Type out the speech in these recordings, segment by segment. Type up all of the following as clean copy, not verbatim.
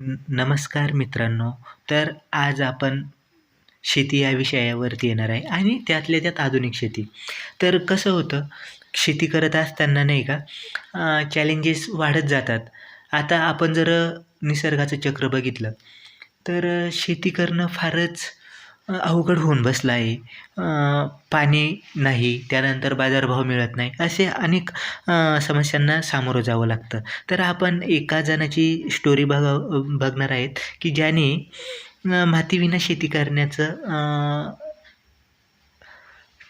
नमस्कार मित्रांनो. तर आज आपण शेती या विषयावरती येणार आहे आणि त्यातल्या त्यात आधुनिक शेती. तर कसं होतं, शेती करत असताना नाही का चॅलेंजेस वाढत जातात. आता आपण जर निसर्गाचं चक्र बघितलं, तर शेती करणं फारच अवघड होऊन बसलं आहे. पाणी नाही, त्यानंतर बाजारभाव मिळत नाही, असे अनेक समस्यांना सामोरं जावं लागतं. तर आपण एका जणाची स्टोरी बघणार आहेत, की ज्याने मातीविना शेती करण्याचं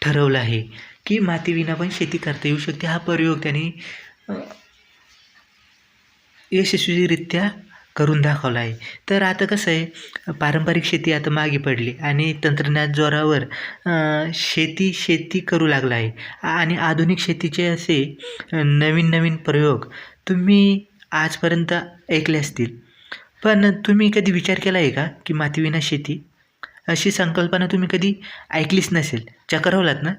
ठरवलं आहे, की मातीविना पण शेती करता येऊ शकते. हा प्रयोग त्याने अ, यशस्वीरित्या करून दाखवला आहे. तर आता कसं आहे, पारंपरिक शेती आता मागे पडली आणि तंत्रज्ञान जोरावर शेती करू लागला आहे आणि आधुनिक शेतीचे असे नवीन-नवीन प्रयोग तुम्ही आजपर्यंत ऐकले असतील. पण तुम्ही कधी विचार केला आहे का, की मातीविना शेती अशी संकल्पना तुम्ही कधी ऐकलीच नसेल, चक्रावलात ना?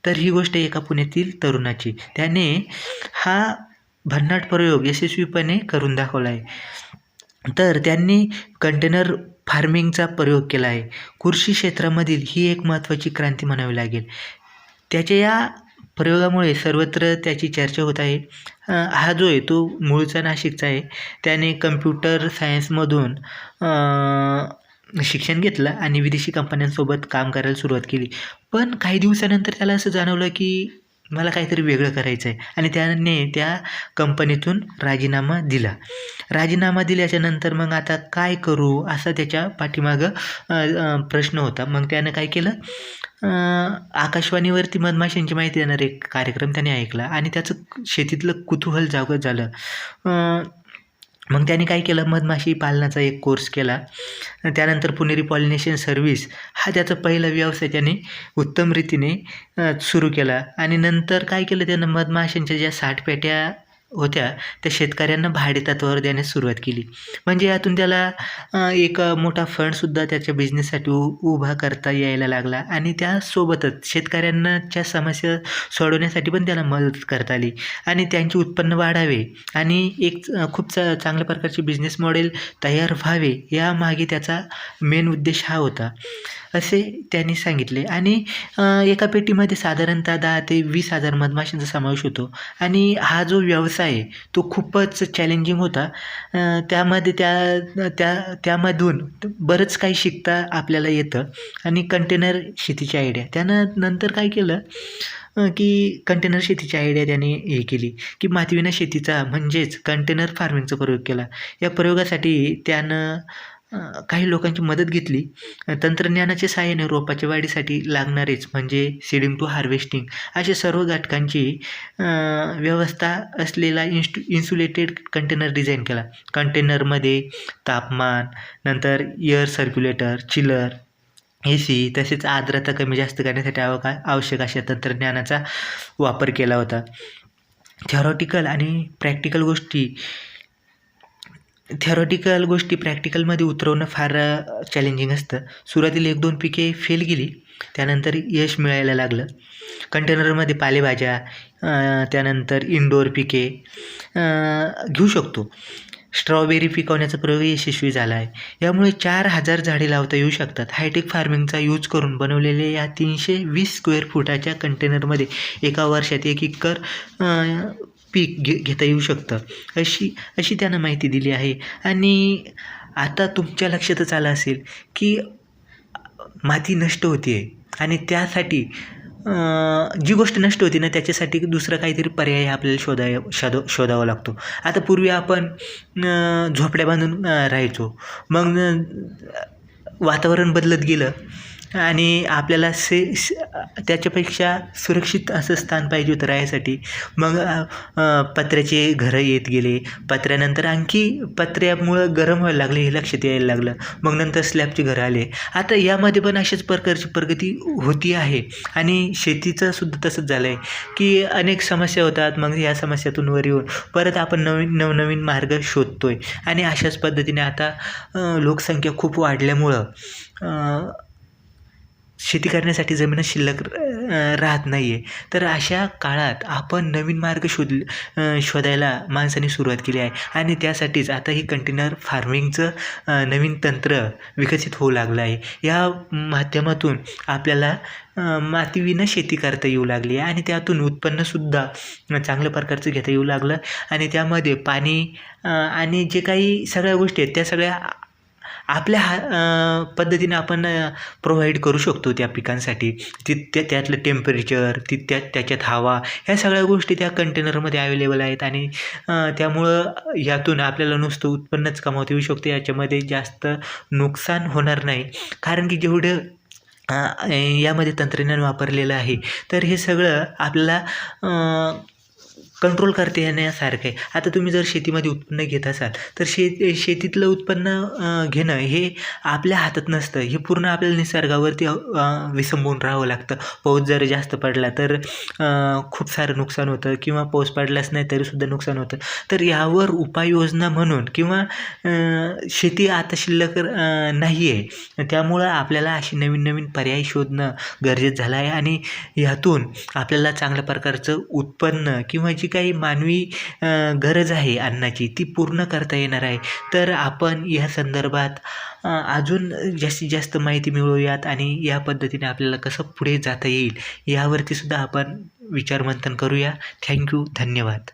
तर ही गोष्ट एका पुण्यातील तरुणाची. त्याने हा भन्नाट प्रयोग यशस्वीपणे करून दाखवला आहे. तर त्यांनी कंटेनर फार्मिंगचा प्रयोग केला आहे. कृषी क्षेत्रामधील ही एक महत्त्वाची क्रांती म्हणावी लागेल. त्याच्या या प्रयोगामुळे सर्वत्र त्याची चर्चा होत आहे. हा जो आहे तो मूळचा नाशिकचा आहे. त्याने कम्प्युटर सायन्समधून शिक्षण घेतलं आणि विदेशी कंपन्यांसोबत काम करायला सुरुवात केली. पण काही दिवसानंतर त्याला असं जाणवलं, की मला काहीतरी वेगळं करायचं आहे आणि त्याने त्या कंपनीतून राजीनामा दिला. राजीनामा दिल्याच्यानंतर मग आता काय करू असा त्याच्या पाठीमागं प्रश्न होता. मग त्यानं काय केलं, आकाशवाणीवरती मधमाशांची माहिती देणारा एक कार्यक्रम त्याने ऐकला आणि त्याचं शेतीतलं कुतूहल जागृत झालं. मग त्याने काय केलं, मधमाशी पालनाचा एक कोर्स केला. त्यानंतर पुणेरी पॉलिनेशन सर्व्हिस हा त्याचा पहिला व्यवसाय त्याने उत्तम रीतीने सुरू केला आणि नंतर काय केलं त्यानं, मधमाशांच्या ज्या 60 पेट्या होत्या त्या शेतकऱ्यांना भाडेतत्त्वावर देण्यास सुरुवात केली. म्हणजे यातून त्याला एक मोठा फंडसुद्धा त्याच्या बिझनेससाठी उभा करता यायला लागला आणि त्यासोबतच शेतकऱ्यांच्या समस्या सोडवण्यासाठी पण त्याला मदत करता आली आणि त्यांचे उत्पन्न वाढावे आणि एक खूप चांगल्या प्रकारचे बिझनेस मॉडेल तयार व्हावे, यामागे त्याचा मेन उद्देश हा होता, असे त्यांनी सांगितले. आणि एका पेटीमध्ये साधारणतः 10 ते 20,000 मधमाशांचा समावेश होतो आणि हा जो व्यवसाय आहे तो खूपच चॅलेंजिंग होता. त्यामध्ये त्यामधून बरंच काही शिकता आपल्याला येतं आणि कंटेनर शेतीची आयडिया त्यानं नंतर काय केलं, की कंटेनर शेतीची आयडिया त्याने हे केली, की मातीविना शेतीचा म्हणजेच कंटेनर फार्मिंगचा प्रयोग केला. या प्रयोगासाठी त्यानं काही लोकांची मदत घेतली. तंत्रज्ञानाच्या सहाय्याने रोपाच्या वाढीसाठी लागणारेच म्हणजे सीडिंग टू हार्वेस्टिंग अशा सर्व घटकांची व्यवस्था असलेला इन्सुलेटेड कंटेनर डिझाईन केला. कंटेनरमध्ये तापमान, नंतर एअर सर्क्युलेटर, चिलर, AC तसेच आर्द्रता कमी जास्त करण्यासाठी आवश्यक अशा तंत्रज्ञानाचा वापर केला होता. थेरॉटिकल आणि प्रॅक्टिकल गोष्टी प्रॅक्टिकलमध्ये उतरवणं फार चॅलेंजिंग असतं. सुरुवातीला 1-2 पिके फेल गेली, त्यानंतर यश मिळायला लागलं. कंटेनरमध्ये पालेभाज्या, त्यानंतर इनडोअर पिके घेऊ शकतो. स्ट्रॉबेरी पिकवण्याचा प्रयोग यशस्वी झाला आहे. यामुळे 4,000 झाडे लावता येऊ शकतात. हायटेक फार्मिंगचा यूज करून बनवलेल्या या 320 स्क्वेअर फुटाच्या कंटेनरमध्ये एका वर्षात 1 एकर पीक घेता येऊ शकतं, अशी त्यानं माहिती दिली आहे. आणि आता तुमच्या लक्षातच आलं असेल, की माती नष्ट होते आहे आणि त्यासाठी जी गोष्ट नष्ट होती ना त्याच्यासाठी दुसरं काहीतरी पर्याय आपल्याला शोधावा लागतो. आता पूर्वी आपण झोपड्या बांधून राहायचो. मग वातावरण बदलत गेलं आणि आपल्याला त्याच्यापेक्षा सुरक्षित असं स्थान पाहिजे होतं राहायसाठी. मग पत्र्याचे घरं येत गेले. पत्र्यानंतर आणखी पत्र्यामुळं गरम व्हायला लागले हे लक्षात यायला लागलं. मग नंतर स्लॅबची घरं आले. आता यामध्ये पण अशाच प्रकारची प्रगती होती आहे आणि शेतीचं सुद्धा तसंच झालं आहे, की अनेक समस्या होतात. मग या समस्यातून वर येऊन परत आपण नवनवीन मार्ग शोधतो आहे आणि अशाच पद्धतीने आता लोकसंख्या खूप वाढल्यामुळं शेती करण्यासाठी जमीनच शिल्लक राहत नाही आहे. तर अशा काळात आपण नवीन मार्ग शोधायला माणसाने सुरुवात केली आहे आणि त्यासाठीच आता ही कंटेनर फार्मिंगचं नवीन तंत्र विकसित होऊ लागलं आहे. या माध्यमातून आपल्याला मातीविना शेती करता येऊ लागली आहे आणि त्यातून उत्पन्नसुद्धा चांगल्या प्रकारचं घेता येऊ लागलं आणि त्यामध्ये पाणी आणि जे काही सगळ्या गोष्टी आहेत त्या सगळ्या आपल्या पद्धतीने आपण प्रोव्हाइड करू शकतो त्या पिकांसाठी. त्यातलं टेम्परेचर त्याच्यात हवा ह्या सगळ्या गोष्टी त्या कंटेनरमध्ये अवेलेबल आहेत आणि त्यामुळं यातून आपल्याला नुसतं उत्पन्नच कमावता येऊ शकते. याच्यामध्ये जास्त नुकसान होणार नाही कारण की जेवढं यामध्ये तंत्रज्ञान वापरलेलं आहे तर हे सगळं आपल्याला कंट्रोल करता येण्यासारखं आहे. आता तुम्ही जर शेतीमध्ये उत्पन्न घेत असाल तर शेतीतलं उत्पन्न घेणं हे आपल्या हातात नसतं. हे पूर्ण आपल्याला निसर्गावरती विसंबून राहावं लागतं. पाऊस जर जास्त पडला तर खूप सारं नुकसान होतं किंवा पाऊस पडलाच नाही तरीसुद्धा नुकसान होतं. तर यावर उपाययोजना म्हणून किंवा शेती आता शिल्लक नाही आहे त्यामुळं आपल्याला अशी नवीन नवीन पर्याय शोधणं गरजेचं झालं आहे आणि ह्यातून आपल्याला चांगल्या प्रकारचं उत्पन्न किंवा जी काही मानवी गरज आहे अन्नाची ती पूर्ण करता येणार आहे. तर आपण या संदर्भात अजून जास्तीत जास्त माहिती मिळवूयात आणि या पद्धतीने आपल्याला कसं पुढे जाता येईल यावरती सुद्धा आपण विचारमंथन करूया. थँक्यू. धन्यवाद.